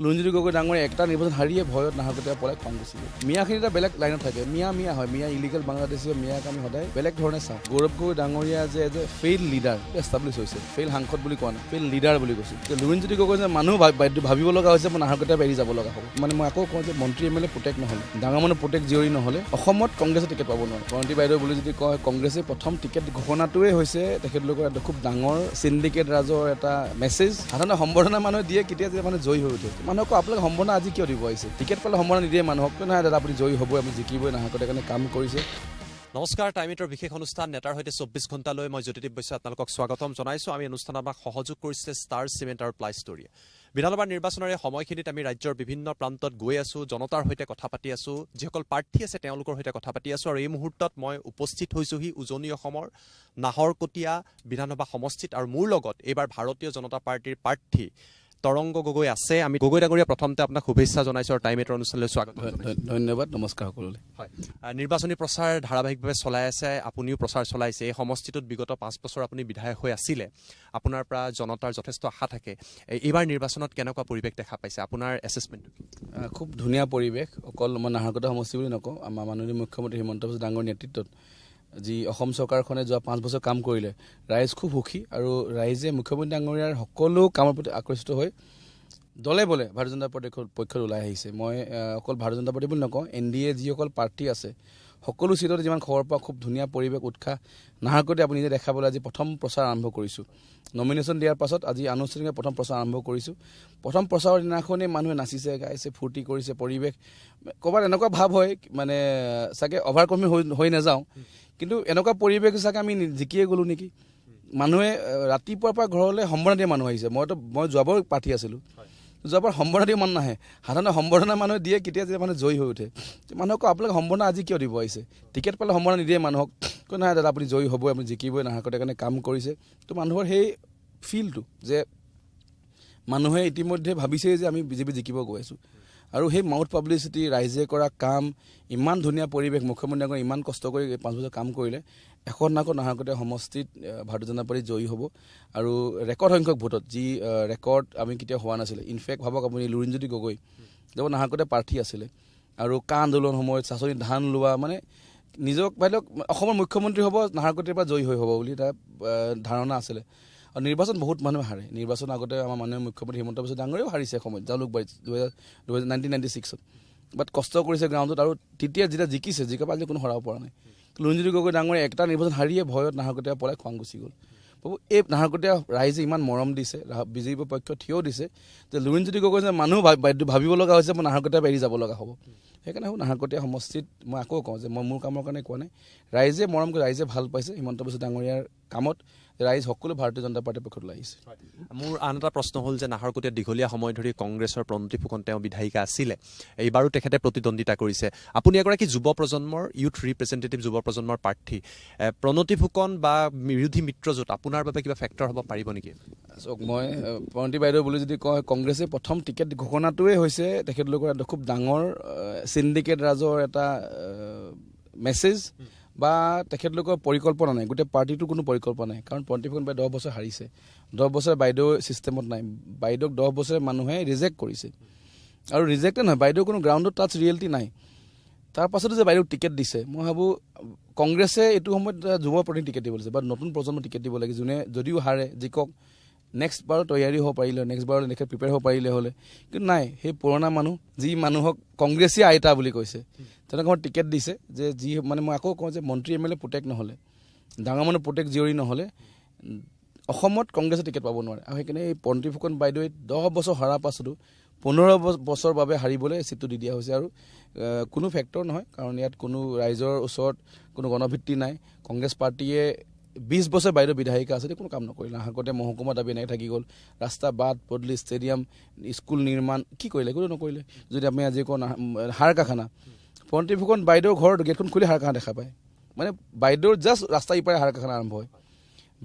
লুঞ্জিত গগৈ ডাঙৰ একটা নিৰ্বাচন হাৰিয়ে ভয়ত নাহৰকটীয়া পলাই খং গুচি গ'ল। মিয়াখিনি এটা বেলেগ লাইনত থাকে, মিয়া হয়, মিয়া ইলিগেল বাংলাদেশীয় মিয়াক আমি সদায় বেলেগ ধৰণে চাওঁ। গৌৰৱ গগৈ ডাঙৰীয়া যে as a fail leader establish হৈছে, ফেইল সাংসদ বুলি কোৱা নাই, ফেইল লিডাৰ বুলি কৈছোঁ। লুঞ্জিত গগৈ যে মানুহ ভাবিব লগা হৈছে মই নাহৰকটীয়া এৰি যাব লগা হ'ব। মানে মই আকৌ কওঁ যে মন্ত্ৰী এম এল এ প্ৰটেক্ট নহ'লে, ডাঙৰ মানুহ প্ৰটেক্ট জীয়ৰী নহ'লে অসমত কংগ্ৰেছে টিকেট পাব নোৱাৰে। কৰণী বাইদেউ বুলি যদি কয়, কংগ্ৰেছে প্ৰথম টিকেট ঘোষণাটোৱে হৈছে তেখেতলোকৰ এটা খুব ডাঙৰ চিণ্ডিকেট ৰাজৰ এটা মেছেজ। সাধাৰণতে সম্বৰ্ধনা মানুহে দিয়ে কেতিয়া যেতিয়া মানে জয়ী হৈ উঠে। মানুহক আপোনালোকে সম্বৰ্ধনা আজি কিয় দিব আহিছে? টিকেট পালে সম্বৰ্ধনা নিদিয়ে মানুহক, নহয় দাদা আপুনি জয়ী হ'বই, আমি জিকিবই, নাহৰকটীয়াৰ কাৰণে কাম কৰিছে। নমস্কাৰ, টাইমিটৰ বিশেষ অনুষ্ঠান নেতাৰ সৈতে 24 ঘণ্টালৈ মই জ্যোতিদীপ বৈশ্য আপোনালোকক স্বাগতম জনাইছোঁ। আমি অনুষ্ঠানত আমাক সহযোগ কৰিছে ষ্টাৰ চিমেণ্ট আৰু প্লাই ষ্ট'ৰীয়ে। বিধানসভা নিৰ্বাচনৰ সময়খিনিত আমি ৰাজ্যৰ বিভিন্ন প্ৰান্তত গৈ আছোঁ, জনতাৰ সৈতে কথা পাতি আছোঁ, যিসকল প্ৰাৰ্থী আছে তেওঁলোকৰ সৈতে কথা পাতি আছোঁ। আৰু এই মুহূৰ্তত মই উপস্থিত হৈছোঁহি উজনি অসমৰ নাহৰকটীয়া বিধানসভা সমষ্টিত, আৰু মোৰ লগত এইবাৰ ভাৰতীয় জনতা পাৰ্টীৰ প্ৰাৰ্থী তৰংগ গগৈ আছে। আমি গগৈ ডাঙৰীয়া প্ৰথমতে আপোনাক শুভেচ্ছা জনাইছোঁ আৰু টাইম এইটৰ অনুষ্ঠানলৈ স্বাগতম। ধন্যবাদ, নমস্কাৰ সকলোলৈ। হয়, নিৰ্বাচনী প্ৰচাৰ ধাৰাবাহিকভাৱে চলাই আছে, আপুনিও প্ৰচাৰ চলাইছে। এই সমষ্টিটোত বিগত 5 বছৰ আপুনি বিধায়ক হৈ আছিলে, আপোনাৰ পৰা জনতাৰ যথেষ্ট আশা থাকে। এইবাৰ নিৰ্বাচনত কেনেকুৱা পৰিৱেশ দেখা পাইছে, আপোনাৰ এছেছমেণ্টটো? খুব ধুনীয়া পৰিৱেশ। অকল মই নাহৰকটীয়া সমষ্টি বুলি নকওঁ, আমাৰ মাননীয় মুখ্যমন্ত্ৰী হিমন্ত বিশ্ব ডাঙৰ নেতৃত্বত যি অসম চৰকাৰখনে যোৱা 5 বছৰ কাম কৰিলে, ৰাইজ খুব সুখী। আৰু ৰাইজে মুখ্যমন্ত্ৰী ডাঙৰীয়াৰ সকলো কামৰ প্ৰতি আকৰ্ষিত হৈ দলে বলে ভাৰতীয় জনতা পাৰ্টীৰ পক্ষত ওলাই আহিছে। মই অকল ভাৰতীয় জনতা পাৰ্টী বুলি নকওঁ, NDA যিসকল পাৰ্টী আছে সকলো চিটতে যিমান খবৰ পাওঁ, খুব ধুনীয়া পৰিৱেশ, উৎসাহ। নাহৰকটীয়া আপুনি নিজে দেখা পালে আজি প্ৰথম প্ৰচাৰ আৰম্ভ কৰিছোঁ। নমিনেশ্যন দিয়াৰ পাছত আজি আনুষ্ঠানিকভাৱে প্ৰথম প্ৰচাৰ আৰম্ভ কৰিছোঁ। প্ৰথম প্ৰচাৰৰ দিনাখনেই মানুহে নাচিছে, গাইছে, ফূৰ্তি কৰিছে। পৰিৱেশ ক'ৰবাত এনেকুৱা ভাৱ হয় মানে চাগে অভাৰ কনফিডেণ্ট হৈ নাযাওঁ, কিন্তু এনেকুৱা পৰিৱেশ চাগে আমি জিকিয়ে গ'লোঁ নেকি। মানুহে ৰাতিপুৱাৰ পৰা ঘৰলৈ সম্বৰ্ধনা দিয়া মানুহ আহিছে। মই যোৱাবাৰ প্ৰাৰ্থী আছিলোঁ, যোৱাবাৰ সম্বৰ্ধনা দিয়া মানুহ নাহে। সাধাৰণতে সম্বৰ্ধনা মানুহে দিয়ে কেতিয়া যেতিয়া মানে জয়ী হৈ উঠে। মানুহক আপোনালোকে সম্বৰ্ধনা আজি কিয় দিব আহিছে? টিকেট পালে সম্বৰ্ধনা নিদিয়ে মানুহক, নহয় দাদা আপুনি জয়ী হ'বই, আপুনি জিকিবই, নাহৰকটীয়াৰ কাৰণে কাম কৰিছে। তো মানুহৰ সেই ফিলটো যে মানুহে ইতিমধ্যে ভাবিছেই যে আমি বিজেপি জিকিব গৈ আছোঁ। আৰু সেই মাউথ পাব্লিচিটি, ৰাইজে কৰা কাম, ইমান ধুনীয়া পৰিৱেশ, মুখ্যমন্ত্ৰীয়ে ইমান কষ্ট কৰি 5 বছৰ কাম কৰিলে, এখন নাহৰকটীয়া সমষ্টিত ভাৰতীয় জনতা পাৰ্টী জয়ী হ'ব। আৰু ৰেকৰ্ড সংখ্যক ভোটত, যি ৰেকৰ্ড আমি কেতিয়াও হোৱা নাছিলে। ইনফেক্ট ভাবক আপুনি, লুৰিণজ্যোতি গগৈ য'ত নাহৰকটীয়া প্ৰাৰ্থী আছিলে আৰু কা আন্দোলন সময়ত চাচনি ধান লোৱা, মানে নিজক ভাবিলক অসমৰ মুখ্যমন্ত্ৰী হ'ব, নাহৰকটীয়াৰ পৰা জয়ী হৈ হ'ব বুলি এটা ধাৰণা আছিলে। আৰু নিৰ্বাচন বহুত মানুহে হাৰে। নিৰ্বাচন আগতে আমাৰ মাননীয় মুখ্যমন্ত্ৰী হিমন্ত বিশ্ব ডাঙৰেও হাৰিছে সময়ত, জালুকবাৰীত 1996। বাট কষ্ট কৰিছে গ্ৰাউণ্ডত, আৰু তেতিয়া যেতিয়া জিকাৰ পৰা আজি কোনো হৰাব পৰা নাই। লুঞ্জিত গগৈ ডাঙৰে একটা নিৰ্বাচন হাৰিয়ে ভয়ত নাহৰকটীয়া পলাই খং গুচি গ'ল। বাবু এই নাহৰকটীয়া ৰাইজে ইমান মৰম দিছে, বিজেপিৰ পক্ষত থিয় দিছে, যে লুৰিণজ্যোতি গগৈ যে মানুহ ভাবিব লগা হৈছে মই নাহৰকটীয়া এৰি যাব লগা হ'ব। সেইকাৰণে নাহৰকটীয়া সমষ্টিত মই আকৌ কওঁ যে মই মোৰ কামৰ কাৰণে কোৱা নাই, ৰাইজে মৰম কৰি, ৰাইজে ভাল পাইছে হিমন্ত বিশ্ব ডাঙৰীয়াৰ কামত। ৰাইজ সকলো ভাৰতীয় জনতা পাৰ্টীৰ পক্ষত ওলাই আহিছে। মোৰ আন এটা প্ৰশ্ন হ'ল যে নাহৰকটীয়াত দীঘলীয়া সময় ধৰি কংগ্ৰেছৰ প্ৰণতি ফুকন তেওঁ বিধায়িকা আছিলে, এইবাৰো তেখেতে প্ৰতিদ্বন্দ্বিতা কৰিছে। আপুনি এগৰাকী যুৱ প্ৰজন্মৰ, ইউথ ৰিপ্ৰেজেণ্টেটিভ যুৱ প্ৰজন্মৰ প্ৰাৰ্থী, প্ৰণতি ফুকন বা বিৰোধী মিত্ৰজোঁট আপোনাৰ বাবে কিবা ফেক্টৰ হ'ব পাৰিব নেকি? চাওক, মই প্ৰণতি বাইদেউ বুলি যদি কয়, কংগ্ৰেছে প্ৰথম টিকেট ঘোষণাটোৱে হৈছে তেখেতলোকৰ এটা খুব ডাঙৰ চিণ্ডিকেট ৰাজৰ এটা মেছেজ, বা তেখেতলোকৰ পৰিকল্পনা নাই, গোটেই পাৰ্টিটোৰ কোনো পৰিকল্পনা নাই। কাৰণ প্ৰণতি ফুকন বাইদেউ 10 বছৰ হাৰিছে, 10 বছৰ বাইদেউ ছিষ্টেমত নাই। বাইদেউক 10 বছৰে মানুহে ৰিজেক্ট কৰিছে, আৰু ৰিজেক্টে নহয়, বাইদেউ কোনো গ্ৰাউণ্ডত টাচ ৰিয়েলিটি নাই। তাৰ পাছতো যে বাইদেউক টিকেট দিছে, মই ভাবোঁ কংগ্ৰেছে এইটো সময়ত যুৱ প্ৰতিনিধি টিকেট দিব লাগিছে, বা নতুন প্ৰজন্মৰ টিকেট দিব লাগে, যোনে যদিও হাৰে জিকক, নেক্সট বাৰ তৈয়াৰী হ'ব পাৰিলে, নেক্সট বাৰ তেখেত প্ৰিপেয়াৰ হ'ব পাৰিলে হ'লে। কিন্তু নাই, সেই পুৰণা মানুহ, যি মানুহক কংগ্ৰেছী আইতা বুলি কৈছে, তেনেকুৱা টিকেট দিছে। যে যি মানে মই আকৌ কওঁ যে মন্ত্ৰী এম এল এ প্ৰটেক্ট নহ'লে, ডাঙৰ মানুহ প্ৰটেক্ট জীয়ৰী নহ'লে অসমত কংগ্ৰেছে টিকেট পাব নোৱাৰে। আৰু সেইকাৰণে এই প্ৰণতি ফুকন বাইদেৱে 10 বছৰ হৰাৰ পাছতো 15 বছৰ বাবে হাৰিবলৈ চিটটো দি দিয়া হৈছে। আৰু কোনো ফেক্টৰ নহয়, কাৰণ ইয়াত কোনো ৰাইজৰ ওচৰত কোনো গণভিত্তি নাই। কংগ্ৰেছ পাৰ্টীয়ে 20 বছৰ বাইদেউ বিধায়িকা আছে, কোনো কাম নকৰিলে। নাহৰকটীয়া মহকুমা দাবী এনেকৈ থাকি গ'ল, ৰাস্তা, বাট পদূলি, ষ্টেডিয়াম, স্কুল নিৰ্মাণ, কি কৰিলে? কোনো নকৰিলে। যদি আপুনি আজি কওঁ হাড় কাৰখানা, প্ৰণতি ফুকন বাইদেউৰ ঘৰৰ গেটখন খুলি হাড় কাৰখানা দেখা পায়। মানে বাইদেউৰ জাষ্ট ৰাস্তা ইপাৰে হাড় কাৰখানা আৰম্ভ হয়।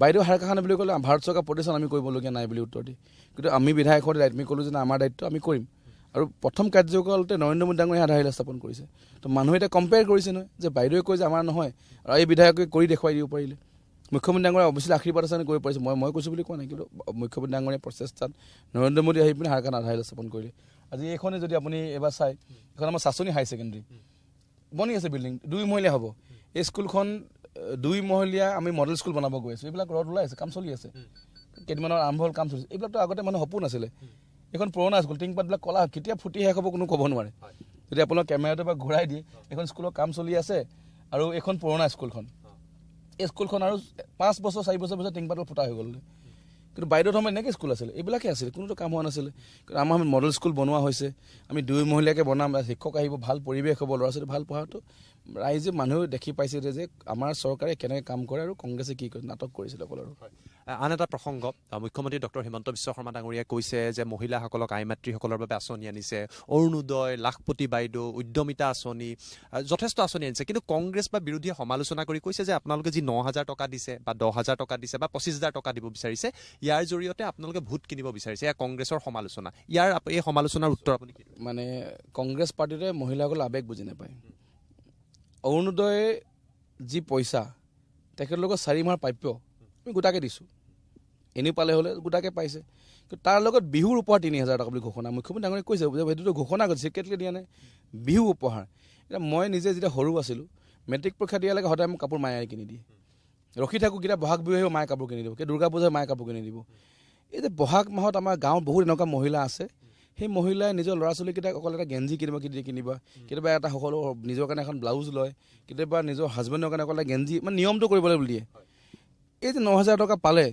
বাইদেউ হাড় কাৰখানা বুলি ক'লে ভাৰত চৰকাৰ প্ৰতিষ্ঠান আমি কৰিবলগীয়া নাই বুলি উত্তৰ দিয়ে। কিন্তু আমি বিধায়কৰ দায়িত্ব, আমি ক'লোঁ যে আমাৰ দায়িত্ব আমি কৰিম। আৰু প্ৰথম কাৰ্যকালতে নৰেন্দ্ৰ মোদী ডাঙৰীয়াই আধাৰশিলা স্থাপন কৰিছে। তো মানুহে এতিয়া কম্পেয়াৰ কৰিছে নহয়, যে বাইদেৱে কয় যে আমাৰ নহয়, আৰু এই বিধায়কে কৰি দেখুৱাই দিব পাৰিলে। মুখ্যমন্ত্ৰী ডাঙৰীয়া অৱশ্যে আশীৰ্বাদ আছে কৰিব পাৰিছে, মই কৈছোঁ বুলি কোৱা নাই, কিন্তু মুখ্যমন্ত্ৰী ডাঙৰীয়া প্ৰচেষ্টাত নৰেন্দ্ৰ মোদী আহি পিনে হাড় কাৰখানা আধাৰশিলা স্থাপন কৰিলে। আজি এইখনে যদি আপুনি এবাৰ চাই এখন আমাৰ চাচনি হাই ছেকেণ্ডেৰী বনি আছে বিল্ডিং 2 মহলীয়া হ'ব এই স্কুলখন 2 মহলীয়া আমি মডেল স্কুল বনাব গৈ আছোঁ এইবিলাক ৰদ ওলাই আছে কাম চলি আছে কেইদিনমানৰ আৰম্ভ হ'ল কাম চলিছে এইবিলাকতো আগতে মানুহ সপোন আছিলে এখন পুৰণা স্কুল টিংপাতবিলাক কলা কেতিয়া ফুটি শেষ হ'ব কোনো ক'ব নোৱাৰে যদি আপোনাক কেমেৰাটো বা ঘূৰাই দিয়ে এখন স্কুলৰ কাম চলি আছে আৰু এখন পুৰণা স্কুলখন এই স্কুলখন আৰু 5 বছৰ 4 বছৰ পিছত টিংপাতল ফুটা হৈ গ'ল কিন্তু বাইদেউৰ সময়ত এনেকৈ স্কুল আছিলে এইবিলাকে আছিলে কোনোতো কাম হোৱা নাছিলে কিন্তু আমাৰ মডেল স্কুল বনোৱা হৈছে আমি 2 মহলীয়াকৈ বনাম শিক্ষক আহিব ভাল পৰিৱেশ হ'ব ল'ৰা ছোৱালী ভাল পঢ়াটো ৰাইজে মানুহে দেখি পাইছে যে আমাৰ চৰকাৰে কেনেকৈ কাম কৰে আৰু কংগ্ৰেছে কি কৰে নাটক কৰিছিলে অকল আৰু আন এটা প্ৰসংগ মুখ্যমন্ত্ৰী ডক্টৰ হিমন্ত বিশ্ব শৰ্মা ডাঙৰীয়াই কৈছে যে মহিলাসকলক আই মাতৃসকলৰ বাবে আঁচনি আনিছে অৰুণোদয় লাখপতি বাইদেউ উদ্যমিতা আঁচনি যথেষ্ট আঁচনি আনিছে কিন্তু কংগ্ৰেছ বা বিৰোধীয়ে সমালোচনা কৰি কৈছে যে আপোনালোকে যি 9,000 টকা দিছে বা 10,000 টকা দিছে বা 25,000 টকা দিব বিচাৰিছে ইয়াৰ জৰিয়তে আপোনালোকে ভোট কিনিব বিচাৰিছে এয়া কংগ্ৰেছৰ সমালোচনা ইয়াৰ এই সমালোচনাৰ উত্তৰ আপুনি কি মানে কংগ্ৰেছ পাৰ্টিৰে মহিলাসকল আৱেগ বুজি নাপায় অৰুণোদয় যি পইচা তেখেতলোকৰ 4 মাহৰ প্ৰাপ্য আমি গোটাকৈ দিছোঁ এনেই পালে হ'লে গোটাকৈ পাইছে কিন্তু তাৰ লগত বিহুৰ উপহাৰ 3,000 টকা বুলি ঘোষণা মুখ্যমন্ত্ৰী ডাঙৰীয়াই কৈছে যে সেইটোতো ঘোষণা কৰিছে চিক্ৰেটলি দিয়া নাই বিহু উপহাৰ এতিয়া মই নিজে যেতিয়া সৰু আছিলোঁ মেট্ৰিক পৰীক্ষা দিয়ালৈকে সদায় মোক কাপোৰ মায়ে কিনি দিয়ে ৰখি থাকোঁ কেতিয়া বহাগ বিহু আহিব মায়ে কাপোৰ কিনি দিব দুৰ্গা পূজাই মায়ে কাপোৰ কিনি দিব এই যে বহাগ মাহত আমাৰ গাঁৱত বহুত এনেকুৱা মহিলা আছে সেই মহিলাই নিজৰ ল'ৰা ছোৱালীকেইটাক অকল এটা গেঞ্জি কিনিবা কেতিয়াবা এটা সকলো নিজৰ কাৰণে এখন ব্লাউজ লয় কেতিয়াবা নিজৰ হাজবেণ্ডৰ কাৰণে অকল গেঞ্জি মানে নিয়মটো কৰিবলৈ বুলি দিয়ে এই যে 9,000 টকা পালে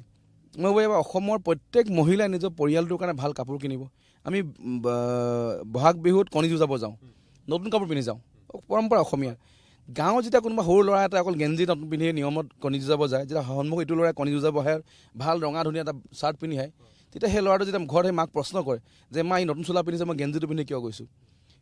মই ভাবোঁ এবাৰ অসমৰ প্ৰত্যেক মহিলাই নিজৰ পৰিয়ালটোৰ কাৰণে ভাল কাপোৰ কিনিব আমি বহাগ বিহুত কণী যুঁজাব যাওঁ নতুন কাপোৰ পিন্ধি যাওঁ পৰম্পৰা অসমীয়া গাঁৱত যেতিয়া কোনোবা সৰু ল'ৰা এটা অকল গেঞ্জি নতুন পিন্ধি নিয়মত কণী যুঁজাব যায় যেতিয়া সন্মুখ ইটো ল'ৰাই কণী যুঁজাব আহে ভাল ৰঙা ধুনীয়া এটা চাৰ্ট পিন্ধি আহে তেতিয়া সেই ল'ৰাটো যেতিয়া ঘৰত সেই মাক প্ৰশ্ন কৰে যে মা ই নতুন চোলা পিন্ধিছে মই গেঞ্জিটো পিন্ধি কিয় গৈছোঁ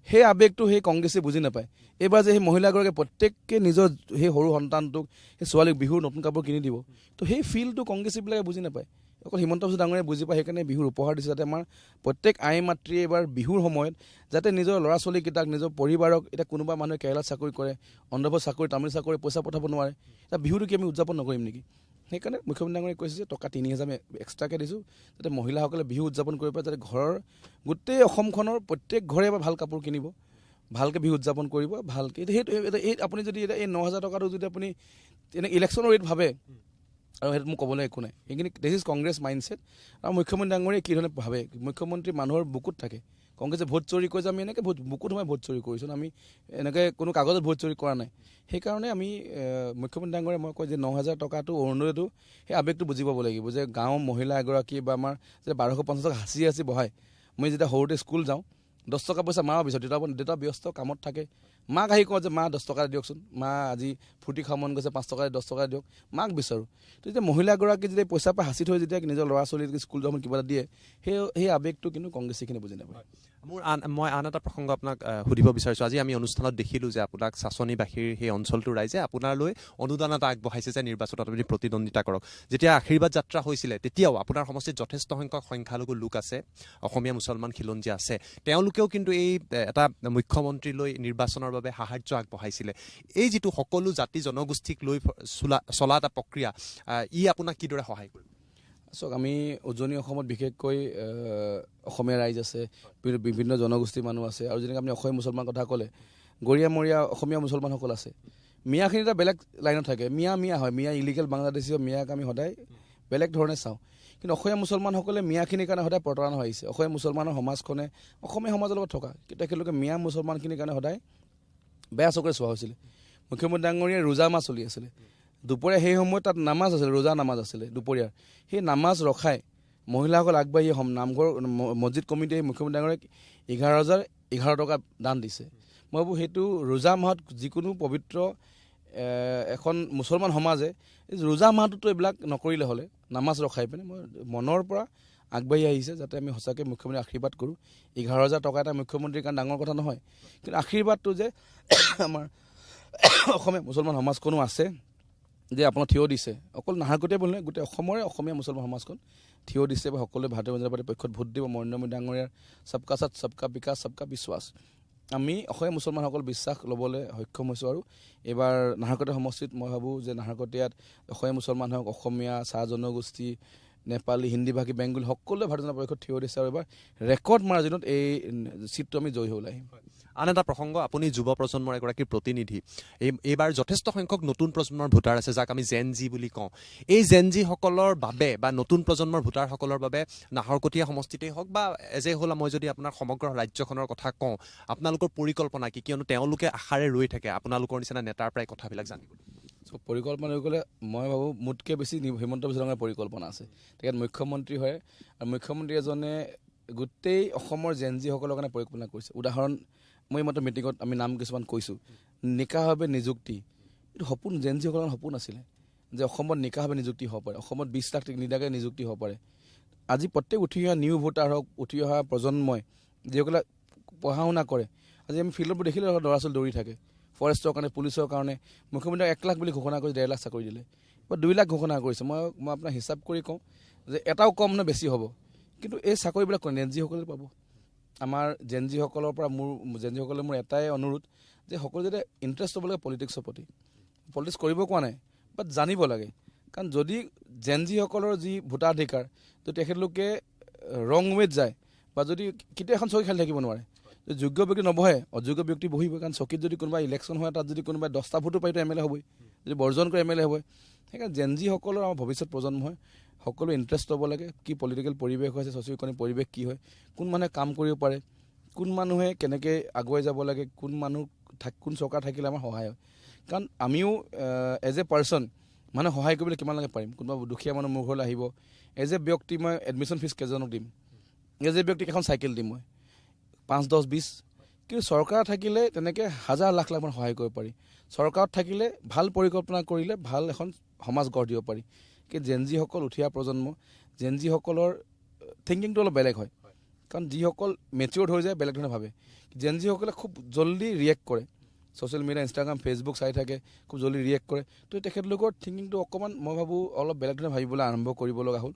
সেই আৱেগটো সেই কংগ্ৰেছে বুজি নাপায় এইবাৰ যে সেই মহিলাগৰাকীয়ে প্ৰত্যেককে নিজৰ সেই সৰু সন্তানটোক সেই ছোৱালীক বিহুৰ নতুন কাপোৰ কিনি দিব তো সেই ফিলটো কংগ্ৰেছীবিলাকে বুজি নাপায় অকল হিমন্ত বিশ্ব ডাঙৰীয়াই বুজি পায় সেইকাৰণে বিহুৰ উপহাৰ দিছে যাতে আমাৰ প্ৰত্যেক আই মাতৃয়ে এইবাৰ বিহুৰ সময়ত যাতে নিজৰ ল'ৰা ছোৱালীকেইটাক নিজৰ পৰিবাৰক এতিয়া কোনোবা মানুহে কেৰেলাত চাকৰি কৰে অন্ধ্ৰপ্ৰদেশ চাকৰি তামিল চাকৰি পইচা পঠাব নোৱাৰে এতিয়া বিহুটো কি আমি উদযাপন নকৰিম নেকি সেইকাৰণে মুখ্যমন্ত্ৰী ডাঙৰীয়াই কৈছে যে টকা 3,000 আমি এক্সট্ৰাকৈ দিছোঁ যাতে মহিলাসকলে বিহু উদযাপন কৰিব পাৰে যাতে ঘৰৰ গোটেই অসমখনৰ প্ৰত্যেক ঘৰে এবাৰ ভাল কাপোৰ কিনিব ভালকৈ বিহু উদযাপন কৰিব ভালকৈ সেইটো এই আপুনি যদি এতিয়া এই 9,000 টকাটো যদি আপুনি এনে ইলেকশ্যনৰ ৰেট ভাবে আৰু সেইটো মোক ক'বলৈ একো নাই সেইখিনি দিছ ইজ কংগ্ৰেছ মাইণ্ডছেট আৰু মুখ্যমন্ত্ৰী ডাঙৰীয়াই কি ধৰণে ভাবে মুখ্যমন্ত্ৰী মানুহৰ বুকুত থাকে কংগ্ৰেছে ভোট চুৰি কৰিছে আমি এনেকৈ বুকুত সোমাই ভোট চুৰি কৰিছোঁ আমি এনেকৈ কোনো কাগজত ভোট চুৰি কৰা নাই সেইকাৰণে আমি মুখ্যমন্ত্ৰী ডাঙৰীয়াই মই কওঁ যে 9,000 টকাটো অৰুণোদয়টো সেই আৱেগটো বুজি পাব লাগিব যে গাঁৱৰ মহিলা এগৰাকী বা আমাৰ যে 1250 টকা সাঁচি বঢ়াই মই যেতিয়া সৰুতে স্কুল যাওঁ 10 টকা পইচা মাৰ বিচাৰোঁ দেউতা ব্যস্ত কামত থাকে মাক আহি কওঁ যে মা 10 টকা দিয়কচোন মা আজি ফূৰ্তি খাব মন গৈছে 5 টকা 10 টকা দিয়ক মাক বিচাৰোঁ তো যেতিয়া মহিলাগৰাকী যেতিয়া পইচা পাই সাঁচি থৈ যেতিয়া নিজৰ ল'ৰা ছোৱালীক স্কুল যাবলৈ কিবা এটা দিয়ে সেই আৱেগটো কিন্তু কংগ্ৰেছীখিনি বুজি নাপায় মই আন এটা প্ৰসংগ আপোনাক সুধিব বিচাৰিছোঁ আজি আমি অনুষ্ঠানত দেখিলোঁ যে আপোনাক চাচনিবাসীৰ সেই অঞ্চলটোৰ ৰাইজে আপোনালৈ অনুদান এটা আগবঢ়াইছে যে নিৰ্বাচনত আপুনি প্ৰতিদ্বন্দ্বিতা কৰক যেতিয়া আশীৰ্বাদ যাত্ৰা হৈছিলে তেতিয়াও আপোনাৰ সমষ্টিত যথেষ্ট সংখ্যালঘু লোক আছে অসমীয়া মুছলমান খিলঞ্জীয়া আছে তেওঁলোকেও কিন্তু এই এটা মুখ্যমন্ত্ৰীলৈ নিৰ্বাচনৰ বাবে সাহাৰ্য আগবঢ়াইছিলে এই যিটো সকলো জাতি জনগোষ্ঠীক লৈ চলা এটা প্ৰক্ৰিয়া ই আপোনাক কিদৰে সহায় কৰিব চাওক আমি উজনি অসমত বিশেষকৈ অসমীয়া ৰাইজ আছে বিভিন্ন জনগোষ্ঠীৰ মানুহ আছে আৰু যেনেকৈ আপুনি অসমীয়া মুছলমান কথা ক'লে গৰীয়ামৰীয়া অসমীয়া মুছলমানসকল আছে মিয়াখিনি এটা বেলেগ লাইনত থাকে মিয়া হয় মিয়া ইলিগেল বাংলাদেশী মিয়াক আমি সদায় বেলেগ ধৰণে চাওঁ কিন্তু অসমীয়া মুছলমানসকলে মিয়াখিনিৰ কাৰণে সদায় প্ৰতাৰণা হৈ আহিছে অসমীয়া মুছলমানৰ সমাজখনে অসমীয়া সমাজৰ লগত থকা কিন্তু তেখেতলোকে মিয়া মুছলমানখিনিৰ কাৰণে সদায় বেয়া চকুৰে চোৱা হৈছিলে মুখ্যমন্ত্ৰী ডাঙৰীয়াই ৰোজা মাহ চলি আছিলে দুপৰীয়া সেই সময়ত তাত নামাজ আছিলে ৰোজা নামাজ আছিলে দুপৰীয়াৰ সেই নামাজ ৰখাই মহিলাসকল আগবাঢ়ি নামঘৰ মছজিদ কমিটিয়ে মুখ্যমন্ত্ৰী ডাঙৰীয়াক 11,011 টকা দান দিছে মই ভাবোঁ সেইটো ৰোজা মাহত যিকোনো পবিত্ৰ এখন মুছলমান সমাজে ৰোজা মাহটোতো এইবিলাক নকৰিলে হ'লে নামাজ ৰখাই পিনে মই মনৰ পৰা আগবাঢ়ি আহিছে যাতে আমি সঁচাকৈ মুখ্যমন্ত্ৰী আশীৰ্বাদ কৰোঁ 11,000 টকা এটা মুখ্যমন্ত্ৰীৰ কাৰণে ডাঙৰ কথা নহয় কিন্তু আশীৰ্বাদটো যে আমাৰ অসমীয়া মুছলমান সমাজখনো আছে যে আপোনাক থিয় দিছে অকল নাহৰকটীয়া বুলি নহয় গোটেই অসমৰে অসমীয়া মুছলমান সমাজখন থিয় দিছে বা সকলোৱে ভাৰতীয় জনতা পাৰ্টীৰ পক্ষত ভোট দিব নৰেন্দ্ৰ মোদী ডাঙৰীয়াৰ সবকা সাথ সবকা বিকাশ সবকা বিশ্বাস আমি অসমীয়া মুছলমানসকল বিশ্বাস ল'বলৈ সক্ষম হৈছোঁ আৰু এইবাৰ নাহৰকটীয়া সমষ্টিত মই ভাবোঁ যে নাহৰকটীয়াত অসমীয়া মুছলমান হওক অসমীয়া চাহ জনগোষ্ঠী নেপালী, হিন্দীভাষী, বেংগলী সকলোৱে ভাৰতীয় জনতা পক্ষত থিয় দিছে আৰু এবাৰ ৰেকৰ্ড মাৰ্জিনত এই চিটটো আমি জয়ী হৈ ওলাই আহিম। আন এটা প্ৰসংগ, আপুনি যুৱ প্ৰজন্মৰ এগৰাকী প্ৰতিনিধি। এইবাৰ যথেষ্ট সংখ্যক নতুন প্ৰজন্মৰ ভোটাৰ আছে, যাক আমি জেন জি বুলি কওঁ। এই জেন জিসকলৰ বাবে বা নতুন প্ৰজন্মৰ ভোটাৰসকলৰ বাবে নাহৰকটীয়া সমষ্টিতেই হওক বা এজ এ হ'ল, মই যদি আপোনাৰ সমগ্ৰ ৰাজ্যখনৰ কথা কওঁ, আপোনালোকৰ পৰিকল্পনা কি? কিয়নো তেওঁলোকে আশাৰে ৰৈ থাকে আপোনালোকৰ নিচিনা নেতাৰ প্ৰায় কথাবিলাক জানিবলৈ। পৰিকল্পনা হৈ গ'লে মই ভাবোঁ মোতকৈ বেছি হিমন্ত বিশ্ব শৰ্মাৰ পৰিকল্পনা আছে। তেখেত মুখ্যমন্ত্ৰী হয় আৰু মুখ্যমন্ত্ৰী এজনে গোটেই অসমৰ জেন জিসকলৰ কাৰণে পৰিকল্পনা কৰিছে। উদাহৰণ, মই মাত্ৰ মিটিঙত আমি নাম কিছুমান কৈছোঁ। নিকাভাৱে নিযুক্তি, এইটো সপোন, জেন জিসকলৰ সপোন আছিলে যে অসমত নিকাভাৱে নিযুক্তি হ'ব পাৰে, অসমত 20 লাখ নিদাকে নিযুক্তি হ'ব পাৰে। আজি প্ৰত্যেক উঠি অহা নিউ ভোটাৰ হওক, উঠি অহা প্ৰজন্মই যিসকলে পঢ়া শুনা কৰে, আজি আমি ফিল্ডবোৰ দেখিলে ল'ৰা ছোৱালী দৌৰি থাকে। ফৰেষ্টৰ কাৰণে, পুলিচৰ কাৰণে মুখ্যমন্ত্ৰীয়ে 1 লাখ বুলি ঘোষণা কৰি 1.5 লাখ চাকৰি দিলে, বা 2 লাখ ঘোষণা কৰিছে। মই আপোনাক হিচাপ কৰি কওঁ যে এটাও কম নে বেছি হ'ব, কিন্তু এই চাকৰিবিলাক জেন জিসকলে পাব। আমাৰ জেন জিসকলৰ পৰা জেন জিসকলে মোৰ এটাই অনুৰোধ যে সকলো যাতে ইণ্টাৰেষ্ট হ'ব লাগে পলিটিক্সৰ প্ৰতি। পলিটিক্স কৰিব কোৱা নাই, বাট জানিব লাগে। কাৰণ যদি জেন জিসকলৰ যি ভোটাধিকাৰ, যদি তেখেতলোকে ৰং ৱেত যায় বা যদি কেতিয়া এখন চকী খালি থাকিব নোৱাৰে, যোগ্য ব্যক্তি নবহে, অযোগ্য ব্যক্তি বহিব। কাৰণ চকীত যদি কোনোবা ইলেকশ্যন হয়, তাত যদি কোনোবাই 10টা ভোটো পাইতো এম এল এ হ'বই, যদি বৰ্জন কৰে এম এল এ হ'বই। সেইকাৰণে জেন জিসকলৰ আমাৰ ভৱিষ্যত প্ৰজন্ম হয়, সকলো ইণ্টাৰেষ্ট ল'ব লাগে। কি পলিটিকেল পৰিৱেশ হৈছে, ছ'চিঅ' ইকনমিক পৰিৱেশ কি হয়, কোন মানুহে কাম কৰিব পাৰে, কোন মানুহে কেনেকৈ আগুৱাই যাব লাগে, কোন চৰকাৰ থাকিলে আমাৰ সহায় হয়। কাৰণ আমিও এজ এ পাৰ্চন মানুহে সহায় কৰিবলৈ কিমানলৈকে পাৰিম। কোনোবা দুখীয়া মানুহ মোৰ ঘৰলৈ আহিব, এজ এ ব্যক্তি মই এডমিশ্যন ফিজ কেইজনক দিম, এজ এ ব্যক্তিক এখন চাইকেল দিম মই 5, 10, 20। কিন্তু চৰকাৰ থাকিলে তেনেকৈ হাজাৰ লাখ লাখ মানুহ সহায় কৰিব পাৰি। চৰকাৰত থাকিলে ভাল পৰিকল্পনা কৰিলে ভাল এখন সমাজ গঢ় দিব পাৰি। কিন্তু জেন জিসকল, উঠি অহা প্ৰজন্ম, জেন জিসকলৰ থিংকিংটো অলপ বেলেগ হয়। কাৰণ যিসকল মেচিয়ৰ্ড হৈ যায় বেলেগ ধৰণে ভাবে। জেন জিসকলে খুব জল্দি ৰিয়েক্ট কৰে, ছ'চিয়েল মিডিয়া, ইনষ্টাগ্ৰাম, ফেচবুক চাই থাকে, খুব জল্দি ৰিয়েক্ট কৰে। তো তেখেতলোকৰ থিংকিংটো অকণমান মই ভাবোঁ অলপ বেলেগ ধৰণে ভাবিবলৈ আৰম্ভ কৰিব লগা হ'ল।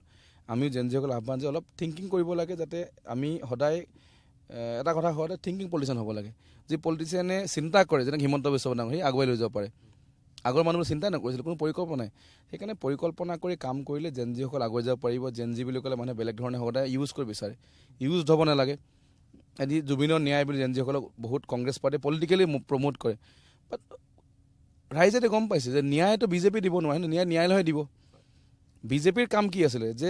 আমিও জেন জিসকল আহ্বান যে অলপ থিংকিং কৰিব লাগে, যাতে আমি সদায় এটা কথা সদায় থিংকিং পলিটিচিয়ান হ'ব লাগে। যি পলিটিচিয়ানে চিন্তা কৰে, যেনেকৈ হিমন্ত বিশ্ব শৰ্মা ডাঙৰীয়া, সি আগুৱাই লৈ যাব পাৰে। আগৰ মানুহবোৰ চিন্তা নকৰিছিল, কোনো পৰিকল্পনা নাই। সেইকাৰণে পৰিকল্পনা কৰি কাম কৰিলে জেন জিসকল আগুৱাই যাব পাৰিব। জেন জি বুলি ক'লে মানুহে বেলেগ ধৰণে সদায় ইউজ কৰিব বিচাৰে, ইউজ হ'ব নালাগে। আজি জুবিনৰ ন্যায় বুলি জেন জিসকলক বহুত কংগ্ৰেছ পাৰ্টিয়ে পলিটিকেলি প্ৰমোট কৰে। বাট ৰাইজে গম পাইছে যে ন্যায়টো বিজেপি দিব নোৱাৰে, ন্যায় ন্যায়ালয়ে দিব। বিজেপিৰ কাম কি আছিলে যে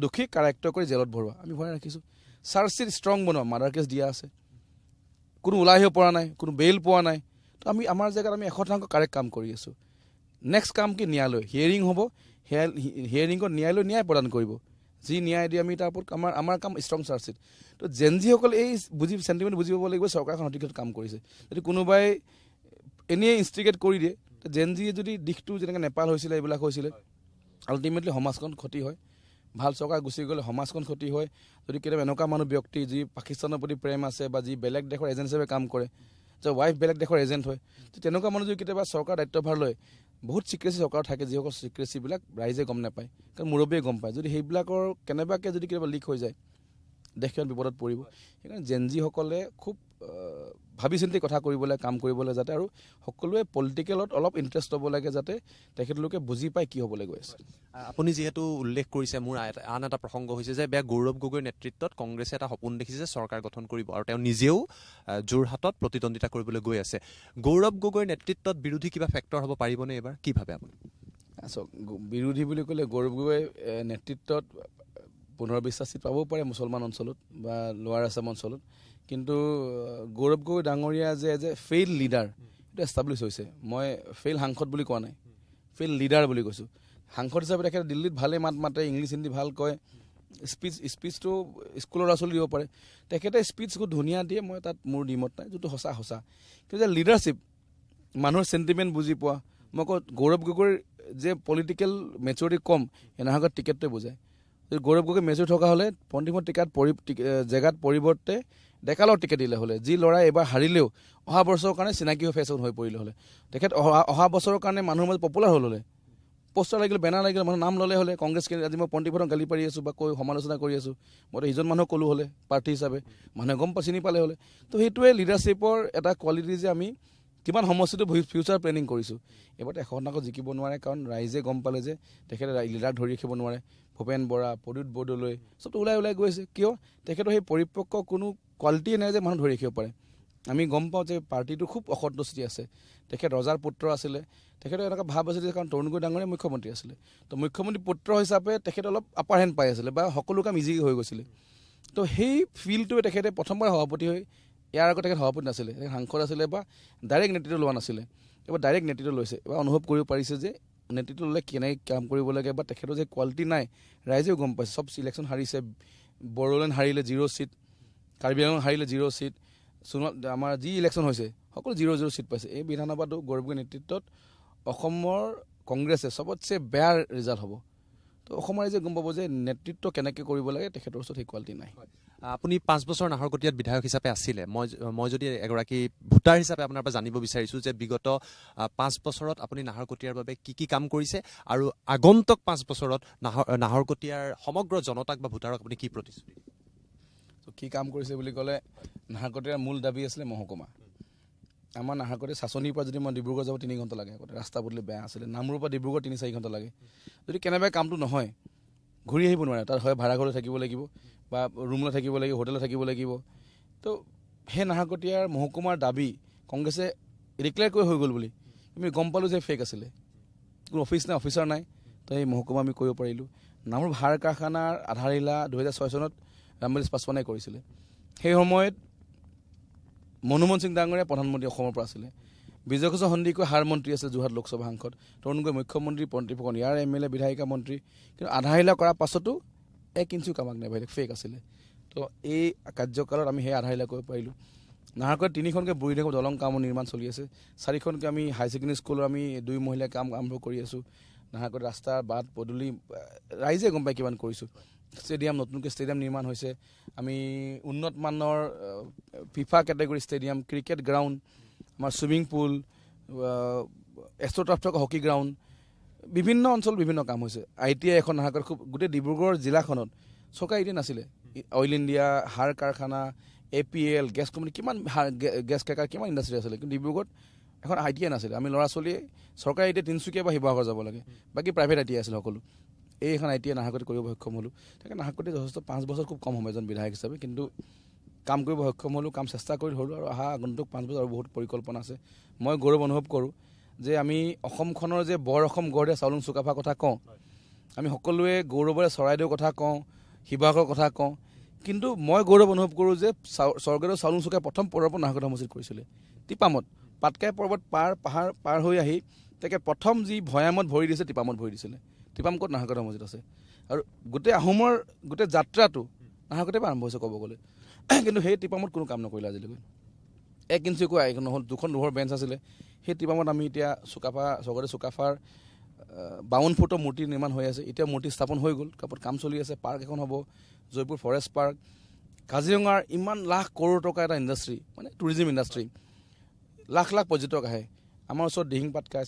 দোষীক কাৰেক্ট কৰি জেলত ভৰোৱা, আমি ভৰাই ৰাখিছোঁ। চাৰ্জশ্বিট ষ্ট্ৰং বনোৱা, মাৰ্ডাৰ কেছ দিয়া আছে, কোনো ওলাই আহিব পৰা নাই, কোনো বেইল পোৱা নাই। তো আমি আমাৰ জেগাত আমি 100% কাৰেক্ট কাম কৰি আছোঁ। নেক্সট কাম কি? ন্যায়ালয় হিয়েৰিং হ'ব, হিয়েৰিঙত ন্যায়ালয় ন্যায় প্ৰদান কৰিব। যি ন্যায় দিয়ে আমি তাৰ ওপৰত আমাৰ কাম ষ্ট্ৰং চাৰ্জশ্বিট। তো জেন জিসকল এই চেণ্টিমেণ্ট বুজি পাব লাগিব, চৰকাৰখন সঠিক কাম কৰিছে। যদি কোনোবাই এনেই ইনষ্টিগেট কৰি দিয়ে, জেন জিয়ে যদি দিশটো যেনেকৈ নেপাল হৈছিলে, এইবিলাক হৈছিলে, আল্টিমেটলি সমাজখন ক্ষতি হয়। ভাল চৰকাৰ গুচি গ'লে সমাজখন ক্ষতি হয়। যদি কেতিয়াবা এনেকুৱা মানুহ ব্যক্তি যি পাকিস্তানৰ প্ৰতি প্ৰেম আছে বা যি বেলেগ দেশৰ এজেণ্ট হিচাপে কাম কৰে, যে ৱাইফ বেলেগ দেশৰ এজেণ্ট হয়, তো তেনেকুৱা মানুহ যদি কেতিয়াবা চৰকাৰ দায়িত্বভাৰ লয়, বহুত চিক্ৰেচি চৰকাৰ থাকে, যিসকল চিক্ৰেচিবিলাক ৰাইজে গম নাপায়, কাৰণ মুৰব্বীয়ে গম পায়। যদি সেইবিলাকৰ কেনেবাকৈ যদি কেতিয়াবা লিক হৈ যায়, দেশখন বিপদত পৰিব। সেইকাৰণে জেন জিসকলে খুব ভাবি চিন্তি কথা কৰিবলৈ, কাম কৰিবলৈ, যাতে আৰু সকলোৱে পলিটিকেলত অলপ ইণ্টাৰেষ্ট ল'ব লাগে, যাতে তেখেতলোকে বুজি পায় কি হ'বলৈ গৈ আছে। আপুনি যিহেতু উল্লেখ কৰিছে, মোৰ আন এটা প্ৰসংগ হৈছে যে গৌৰৱ গগৈৰ নেতৃত্বত কংগ্ৰেছে এটা সপোন দেখিছে যে চৰকাৰ গঠন কৰিব, আৰু তেওঁ নিজেও যোৰহাটত প্ৰতিদ্বন্দ্বিতা কৰিবলৈ গৈ আছে। গৌৰৱ গগৈৰ নেতৃত্বত বিৰোধী কিবা ফেক্টৰ হ'ব পাৰিবনে এইবাৰ? কি ভাবে আপুনি? বিৰোধী বুলি ক'লে গৌৰৱ গগৈৰ নেতৃত্বত 15-20টা চিট পাবও পাৰে মুছলমান অঞ্চলত বা লোৱাৰ আছাম অঞ্চলত। কিন্তু গৌৰৱ গগৈ ডাঙৰীয়া যে এজ এ ফেইল লিডাৰ, এইটো এষ্টাব্লিছ হৈছে। মই ফেইল সাংসদ বুলি কোৱা নাই, ফেইল লিডাৰ বুলি কৈছোঁ। সাংসদ হিচাপে তেখেতে দিল্লীত ভালেই মাত মাতে, ইংলিছ হিন্দী ভাল কয়, স্পীচটো স্কুলৰ ল'ৰা ছোৱালী দিব পাৰে। তেখেতে স্পীচ খুব ধুনীয়া দিয়ে, মই তাত মোৰ দ্বিমত নাই, যোনটো সঁচা। কিন্তু যে লিডাৰশ্বিপ, মানুহৰ চেণ্টিমেণ্ট বুজি পোৱা, মই কওঁ গৌৰৱ গগৈৰ যে পলিটিকেল মেচুৰিটি কম, এনাহকত টিকেটটোৱে বুজায়। যদি গৌৰৱ গগৈ মেচুৰি থকা হ'লে পন্থীমত জেগাত পৰিৱৰ্তে ডেকালৰ টিকেট দিলে হ'লে, যি ল'ৰাই এবাৰ হাৰিলেও অহা বছৰৰ কাৰণে চিনাকি হৈ ফেচন হৈ পৰিলে হ'লে, তেখেত অহা বছৰৰ কাৰণে মানুহৰ মাজত পপুলাৰ হ'ল হ'লে, পোষ্টাৰ লাগিলে, বেনাৰ লাগিলে, মানুহ নাম ল'লে হ'লে, কংগ্ৰেছ আজি মই পন্থীপতক গালি পাৰি আছোঁ বা কৈ সমালোচনা কৰি আছোঁ, মইতো সিজন মানুহক ক'লোঁ হ'লে প্ৰাৰ্থী হিচাপে, মানুহে গম চিনি পালে হ'লে। তো সেইটোৱে লিডাৰশ্বিপৰ এটা কোৱালিটি যে আমি কিমান সমষ্টিটো ফিউচাৰ প্লেনিং কৰিছোঁ। এইবাৰতে 100 জিকিব নোৱাৰে, কাৰণ ৰাইজে গম পালে যে তেখেতে লিডাৰক ধৰি ৰাখিব নোৱাৰে। ভূপেন বৰা, প্ৰদ্যুৎ বৰদলৈ চবটো ওলাই গৈছে। কিয়? তেখেতৰ সেই পৰিপক্ক কোনো কোৱালিটিয়ে নাই যে মানুহ ধৰি ৰাখিব পাৰে। আমি গম পাওঁ যে পাৰ্টিটো খুব অসন্তুষ্টি আছে। তেখেত ৰজাৰ পুত্ৰ আছিলে, তেখেতৰ এনেকুৱা ভাৱ আছিলে, কাৰণ তৰুণ গগৈ ডাঙৰীয়া মুখ্যমন্ত্ৰী আছিলে। তো মুখ্যমন্ত্ৰী পুত্ৰ হিচাপে তেখেত অলপ আপাৰ হেণ্ড পাই আছিলে, বা সকলো কাম ইজি হৈ গৈছিলে। তো সেই ফিল্ডটোৱে তেখেতে প্ৰথমবাৰ সভাপতি হৈ, ইয়াৰ আগত তেখেত সভাপতি নাছিলে, তেখেত সাংসদ আছিলে, বা ডাইৰেক্ট নেতৃত্ব লোৱা নাছিলে। এবাৰ ডাইৰেক্ট নেতৃত্ব লৈছে। এবাৰ অনুভৱ কৰিব পাৰিছে যে নেতৃত্ব ল'লে কেনেকৈ কাম কৰিব লাগে, বা তেখেতৰ যে কোৱালিটি নাই ৰাইজেও গম পাইছে। চব ইলেকশ্যন হাৰিছে। বড়োলেণ্ড হাৰিলে 0 ছিট, কাৰ্বি আংলং হাৰিলে 0 ছিট, আমাৰ যি ইলেকশ্যন হৈছে সকলো 0 ছিট পাইছে। এই বিধানসভাটো গৌৰৱ গগৈৰ নেতৃত্বত অসমৰ কংগ্ৰেছে চবতছে বেয়া ৰিজাল্ট হ'ব। তো অসমৰ ৰাইজে গম পাব যে নেতৃত্ব কেনেকৈ কৰিব লাগে, তেখেতৰ ওচৰত সেই কোৱালিটি নাই। আপুনি 5 বছৰ নাহৰকটীয়াত বিধায়ক হিচাপে আছিলে। মই যদি এগৰাকী ভোটাৰ হিচাপে আপোনাৰ পৰা জানিব বিচাৰিছোঁ যে বিগত 5 বছৰত আপুনি নাহৰকটীয়াৰ বাবে কি কাম কৰিছে, আৰু আগন্তুক 5 বছৰত নাহৰকটীয়াৰ সমগ্ৰ জনতাক বা ভোটাৰক আপুনি কি প্ৰতিশ্ৰুতি? কি কাম কৰিছে বুলি ক'লে, নাহৰকটীয়াৰ মূল দাবী আছিলে মহকুমা। আমাৰ নাহৰকটীয়া চাচনিৰ পৰা যদি মই ডিব্ৰুগড় যাব 3 ঘণ্টা লাগে। আগতে ৰাস্তা পদূলি বেয়া আছিলে। নামৰূপৰ পৰা ডিব্ৰুগড় 3-4 ঘণ্টা লাগে। যদি কেনেবাকৈ কামটো নহয়, ঘূৰি আহিব নোৱাৰে। তাত হয় ভাড়া ঘৰলৈ থাকিব লাগিব, বা ৰুমলৈ থাকিব লাগিব, হোটেলত থাকিব লাগিব। তো সেই নাহৰকটীয়াৰ মহকুমাৰ দাবী কংগ্ৰেছে ডিক্লেয়াৰ কৰি হৈ গ'ল বুলি আমি গম পালোঁ যে ফেক আছিলে। কোনো অফিচ নাই, অফিচাৰ নাই। তো সেই মহকুমা আমি কৰিব পাৰিলোঁ। নামৰূপ সাৰ কাৰখানাৰ আধাৰশিলা 2006 চনত ৰামবিলাস পাছৱানে কৰিছিলে। সেই সময়ত মনমোহন সিং ডাঙৰীয়া প্ৰধানমন্ত্ৰী অসমৰ পৰা আছিলে। বিজয় কিশোৰ সন্দিকৈ সাৰ মন্ত্ৰী আছে, যোৰহাট লোকসভা সাংসদ। তৰুণ গগৈ মুখ্যমন্ত্ৰী, মন্ত্ৰীসকল ইয়াৰ MLA, বিধায়িকা, মন্ত্ৰী। কিন্তু আধাৰশিলা কৰাৰ পাছতো 1 ইঞ্চিও কামাক নাপায়, ফেক আছিলে। তো এই কাৰ্যকালত আমি সেই আধাৰশিলা কৰিব পাৰিলোঁ। নাহৰকটীয়াত 3খনকৈ বুঢ়ী ঢেকীয়া দলং কামৰ নিৰ্মাণ চলি আছে। 4খনকৈ আমি হাই ছেকেণ্ডেৰী স্কুলৰ আমি 2 মহিলা কাম আৰম্ভ কৰি আছোঁ। নাহৰকটীয়াত ৰাস্তা, বাট, পদূলি ৰাইজে গম পাই কিমান কৰিছোঁ। ষ্টেডিয়াম, নতুনকৈ ষ্টেডিয়াম নিৰ্মাণ হৈছে। আমি উন্নত মানৰ FIFA category stadium, cricket ground, আমাৰ ছুইমিং পুল, এষ্ট্ৰ'টাৰ্ফ থকা হকী গ্ৰাউণ্ড, বিভিন্ন অঞ্চল বিভিন্ন কাম হৈছে। ITI এখন নাহৰকটীয়াত খুব, গোটেই ডিব্ৰুগড় জিলাখনত চৰকাৰী ITI নাছিলে। অইল ইণ্ডিয়া, সাৰ কাৰখানা, APL, গেছ কোম্পানী, কিমান গেছ ক্ৰেকাৰ, কিমান ইণ্ডাষ্ট্ৰী আছিলে। কিন্তু ডিব্ৰুগড়ত এখন ITI নাছিলে। আমি ল'ৰা ছোৱালীয়ে চৰকাৰী ITI তিনিচুকীয়া বা শিৱসাগৰ যাব লাগে, বাকী প্ৰাইভেট ITI আছিলে সকলো। এইখন ITI নাহৰকটীয়াত কৰিব সক্ষম হ'লোঁ। তাকে নাহৰকটীয়াত যথেষ্ট 5 বছৰ খুব কম সময় এজন বিধায়ক হিচাপে, কিন্তু কাম কৰিব সক্ষম হ'লোঁ, কাম চেষ্টা কৰি হ'লোঁ। আৰু আগন্তুক 5 বছৰ আৰু বহুত পৰিকল্পনা আছে। মই গৌৰৱ অনুভৱ কৰোঁ যে আমি অসমখনৰ যে বৰ অসম গঢ় দিয়া চাউলুং চুকাফাৰ কথা কওঁ, আমি সকলোৱে গৌৰৱেৰে চৰাইদেউৰ কথা কওঁ, শিৱসাগৰৰ কথা কওঁ, কিন্তু মই গৌৰৱ অনুভৱ কৰোঁ যে স্বৰ্গদেউ চাউলুং চুকাফাই প্ৰথম পদৰ্পণ নাহৰকটীয়া সমষ্টিত কৰিছিলে। টিপামত পাটকাই পৰ্বত পাহাৰ পাৰ হৈ আহি তেখেত প্ৰথম যি ভৈয়ামত ভৰি দিছে, টিপামত ভৰি দিছিলে। টিপাম ক'ত? নাহৰকটীয়া সমষ্টিত আছে। আৰু গোটেই আহোমৰ গোটেই যাত্ৰাটো নাহৰকটীয়াৰ পৰা আৰম্ভ হৈছে ক'ব গ'লে। কিন্তু সেই টিপামত কোনো কাম নকৰিলে আজিলৈকে। 1 ইঞ্চিকো নহ'ল। 2খন লোহৰ বেঞ্চ আছিলে। সেই টিপামত আমি এতিয়া স্বৰ্গদেউ চুকাফাৰ 52 ফুটৰ মূৰ্তি নিৰ্মাণ হৈ আছে। এতিয়া মূৰ্তি স্থাপন হৈ গ'ল, কাম চলি আছে। পাৰ্ক এখন হ'ব, জয়পুৰ ফৰেষ্ট পাৰ্ক। কাজিৰঙাৰ ইমান লাখ কৰোৰ টকা এটা ইণ্ডাষ্ট্ৰী, মানে টুৰিজিম ইণ্ডাষ্ট্ৰী, লাখ লাখ পৰ্যটক আহে। আমাৰ ওচৰত দিহিং পাটকাই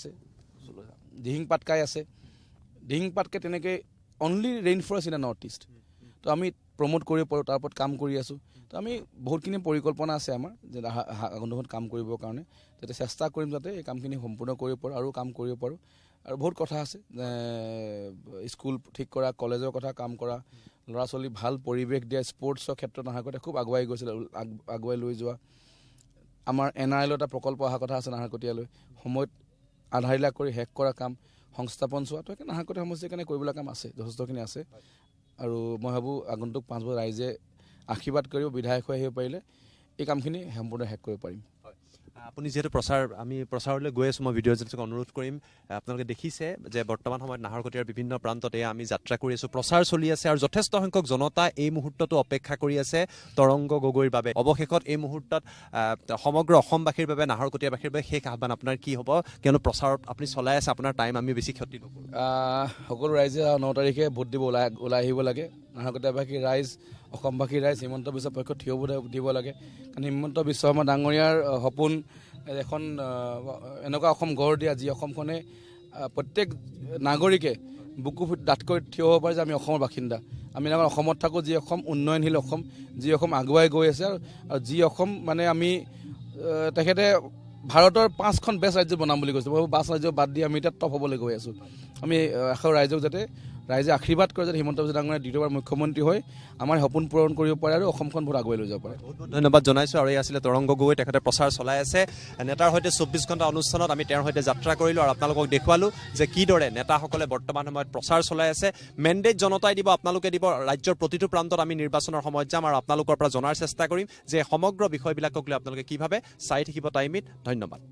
আছে। দিহিং পাটকাই তেনেকৈ only rain forest in the North East. তো আমি প্ৰমোট কৰিব পাৰোঁ, তাৰ ওপৰত কাম কৰি আছোঁ। তো আমি বহুতখিনি পৰিকল্পনা আছে আমাৰ যে আগন্তুকত কাম কৰিবৰ কাৰণে, যাতে চেষ্টা কৰিম যাতে এই কামখিনি সম্পূৰ্ণ কৰিব পাৰোঁ আৰু কাম কৰিব পাৰোঁ। আৰু বহুত কথা আছে, স্কুল ঠিক কৰা, কলেজৰ কথা কাম কৰা, ল'ৰা ছোৱালী ভাল পৰিৱেশ দিয়া, স্পৰ্টছৰ ক্ষেত্ৰত নাহৰকটীয়া খুব আগুৱাই গৈছিলে, আগুৱাই লৈ যোৱা। আমাৰ NRL এটা প্ৰকল্প অহা কথা আছে নাহৰকটীয়ালৈ, সময়ত আধাৰশিলা কৰি শেষ কৰা কাম, সংস্থাপন চোৱা। তো নাহৰকটীয়া সমষ্টিৰ কাৰণে কৰিবলৈ কাম আছে, যথেষ্টখিনি আছে। আৰু মই ভাবোঁ আগন্তুক 5 বছৰ ৰাইজে আশীৰ্বাদ কৰিব, বিধায়ক হৈ আহিব পাৰিলে এই কামখিনি সম্পূৰ্ণ শেষ কৰিব পাৰিম। আপুনি যিহেতু আমি প্ৰচাৰলৈ গৈ আছোঁ, মই ভিডিঅ' জাৰ্নেলিষ্টক অনুৰোধ কৰিম। আপোনালোকে দেখিছে যে বৰ্তমান সময়ত নাহৰকটীয়াৰ বিভিন্ন প্ৰান্তত আমি যাত্ৰা কৰি আছোঁ, প্ৰচাৰ চলি আছে, আৰু যথেষ্ট সংখ্যক জনতা এই মুহূৰ্তটো অপেক্ষা কৰি আছে তৰংগ গগৈৰ বাবে। অৱশেষত এই মুহূৰ্তত সমগ্ৰ অসমবাসীৰ বাবে, নাহৰকটীয়াবাসীৰ বাবে শেষ আহ্বান আপোনাৰ কি হ'ব? কিয়নো প্ৰচাৰত আপুনি চলাই আছে, আপোনাৰ টাইম আমি বেছি ক্ষতি নকৰোঁ। সকলো ৰাইজে 9 তাৰিখে ভোট দিব ওলাই আহিব লাগে। নাহৰকটীয়াবাসীৰ ৰাইজ, অসমবাসীৰ ৰাইজ হিমন্ত বিশ্বৰ পক্ষত থিয় দিব লাগে। কাৰণ হিমন্ত বিশ্ব শৰ্মা ডাঙৰীয়াৰ সপোন এখন এনেকুৱা অসম গঢ় দিয়া, যি অসমখনে প্ৰত্যেক নাগৰিকে বুকু ডাঠকৈ থিয় হ'ব পাৰে যে আমি অসমৰ বাসিন্দা, আমি এনেকুৱা অসমত থাকোঁ, যি অসম উন্নয়নশীল অসম, যি অসম আগুৱাই গৈ আছে। আৰু যি অসম মানে আমি তেখেতে ভাৰতৰ 5খন বেষ্ট ৰাজ্য বনাম বুলি কৈছোঁ। মই 5 ৰাজ্য বাদ দি আমি এতিয়া টপ হ'বলৈ গৈ আছোঁ। আমি আশা ৰাইজক যাতে ৰাইজে আশীৰ্বাদ কৰে যাতে হিমন্ত বিশ্ব ডাঙৰীয়া দ্বিতীয়বাৰ মুখ্যমন্ত্ৰী হৈ আমাৰ সপোন পূৰণ কৰিব পাৰে আৰু অসমখন বহুত আগুৱাই লৈ যাব পাৰে। বহুত ধন্যবাদ জনাইছোঁ। আৰু এই আছিলে তৰংগ গগৈ, তেখেতে প্ৰচাৰ চলাই আছে নেতাৰ সৈতে 24 ঘণ্টা অনুষ্ঠানত আমি তেওঁৰ সৈতে যাত্ৰা কৰিলোঁ আৰু আপোনালোকক দেখুৱালোঁ যে কিদৰে নেতাসকলে বৰ্তমান সময়ত প্ৰচাৰ চলাই আছে। মেণ্ডেট জনতাই দিব, আপোনালোকে দিব। ৰাজ্যৰ প্ৰতিটো প্ৰান্তত আমি নিৰ্বাচনৰ সময়ত যাম আৰু আপোনালোকৰ পৰা জনাৰ চেষ্টা কৰিম যে সমগ্ৰ বিষয়বিলাকক লৈ আপোনালোকে কি ভাবে। চাই থাকিব টাইমিত। ধন্যবাদ।